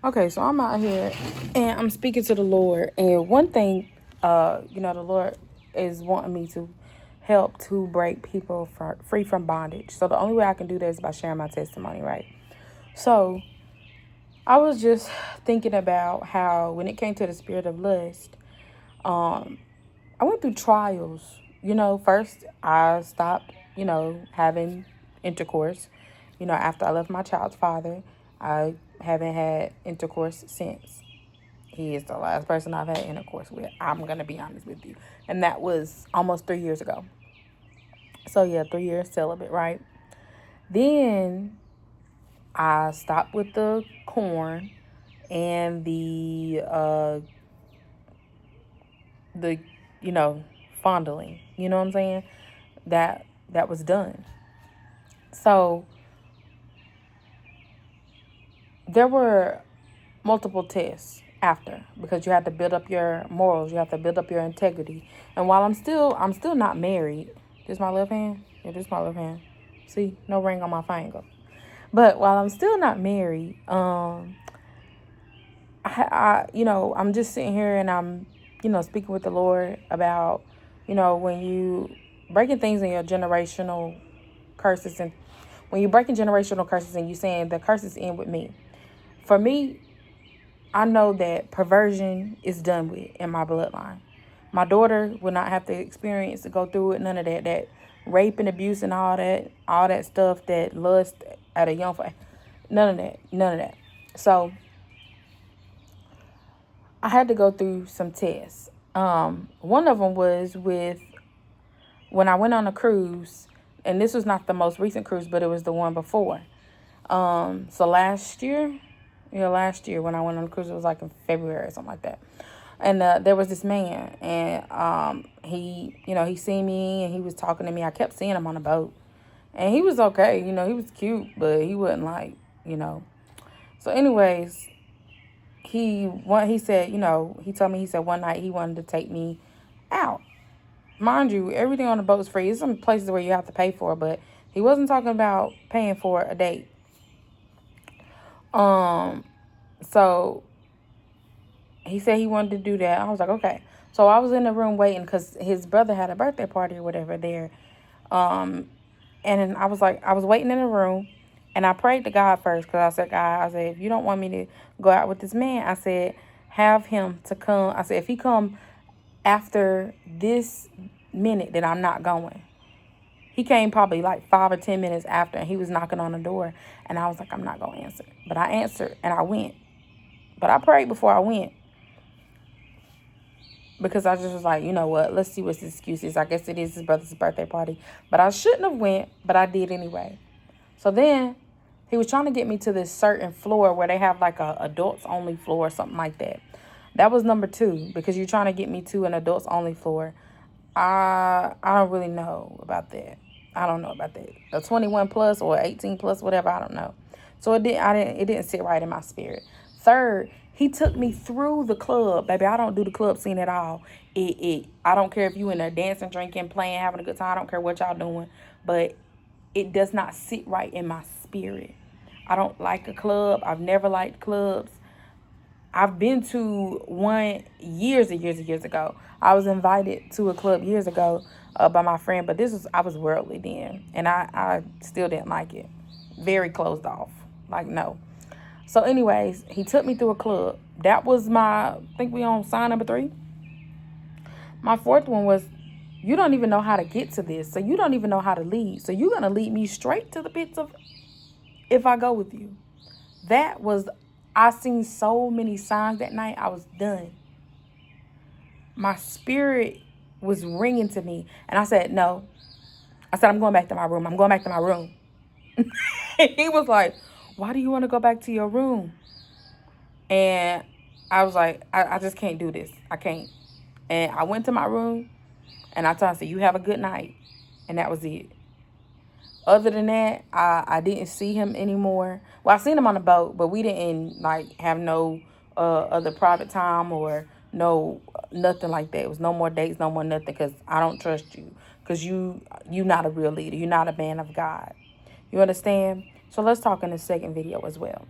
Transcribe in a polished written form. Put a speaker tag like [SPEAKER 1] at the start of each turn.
[SPEAKER 1] Okay, so I'm out here and I'm speaking to the Lord. And one thing, the Lord is wanting me to help to break people free from bondage. So the only way I can do that is by sharing my testimony, right? So I was just thinking about how when it came to the spirit of lust, um, I went through trials. First I stopped, having intercourse. After I left my child's father, I haven't had intercourse since. He is the last person I've had intercourse with. I'm going to be honest with you. And that was almost 3 years ago. So, yeah, 3 years celibate, right? Then I stopped with the corn and the fondling. You know what I'm saying? That was done. So, there were multiple tests after because you have to build up your morals, you have to build up your integrity. And while I'm still not married. This my left hand? Yeah, this my left hand. See, no ring on my finger. But while I'm still not married, I'm just sitting here and I'm, speaking with the Lord about, when you breaking things in your generational curses and when you're breaking generational curses and you saying the curses end with me. For me, I know that perversion is done with in my bloodline. My daughter will not have to experience to go through it. None of that rape and abuse and all that stuff that lust at a young age. None of that. So I had to go through some tests. One of them was with when I went on a cruise, and this was not the most recent cruise, but it was the one before. So last year when I went on a cruise, it was like in February or something like that. And there was this man, and he seen me, and he was talking to me. I kept seeing him on a boat, and he was okay. He was cute, but he wasn't like, you know. So, anyways, he said, he told me, he said one night he wanted to take me out. Mind you, everything on the boat is free. There's some places where you have to pay for it, but he wasn't talking about paying for a date. So he said he wanted to do that. I was like, okay. So I was in the room waiting because his brother had a birthday party or whatever there. And I was like, I was waiting in the room, and I prayed to God first because I said, God, I said, if you don't want me to go out with this man, I said, have him to come. I said, if he come after this minute, then I'm not going. He came probably like 5 or 10 minutes after, and he was knocking on the door, and I was like, I'm not going to answer. But I answered, and I went. But I prayed before I went. Because I just was like, you know what, let's see what his excuse is. I guess it is his brother's birthday party. But I shouldn't have went, but I did anyway. So then he was trying to get me to this certain floor where they have like a adults only floor or something like that. That was number 2 because you're trying to get me to an adults only floor. I don't really know about that. I don't know about that. A 21 plus or 18 plus, whatever, I don't know. So it didn't sit right in my spirit. Third, he took me through the club. Baby, I don't do the club scene at all. I don't care if you in there dancing, drinking, playing, having a good time. I don't care what y'all doing. But it does not sit right in my spirit. I don't like a club. I've never liked clubs. I've been to one years and years and years ago. I was invited to a club years ago by my friend, but I was worldly then, and I still didn't like it. Very closed off. Like, no. So, anyways, he took me through a club. That was I think we on sign number 3. My fourth one was, you don't even know how to get to this, so you don't even know how to lead. So you're going to lead me straight to the pits of if I go with you. I seen so many signs that night. I was done. My spirit was ringing to me. And I said, no. I said, I'm going back to my room. I'm going back to my room. He was like, why do you want to go back to your room? And I was like, I just can't do this. I can't. And I went to my room and I told him, I said, you have a good night. And that was it. Other than that, I didn't see him anymore. Well, I seen him on the boat, but we didn't like have no other private time or no nothing like that. It was no more dates, no more nothing, because I don't trust you. Because you not a real leader. You're not a man of God. You understand? So let's talk in the second video as well.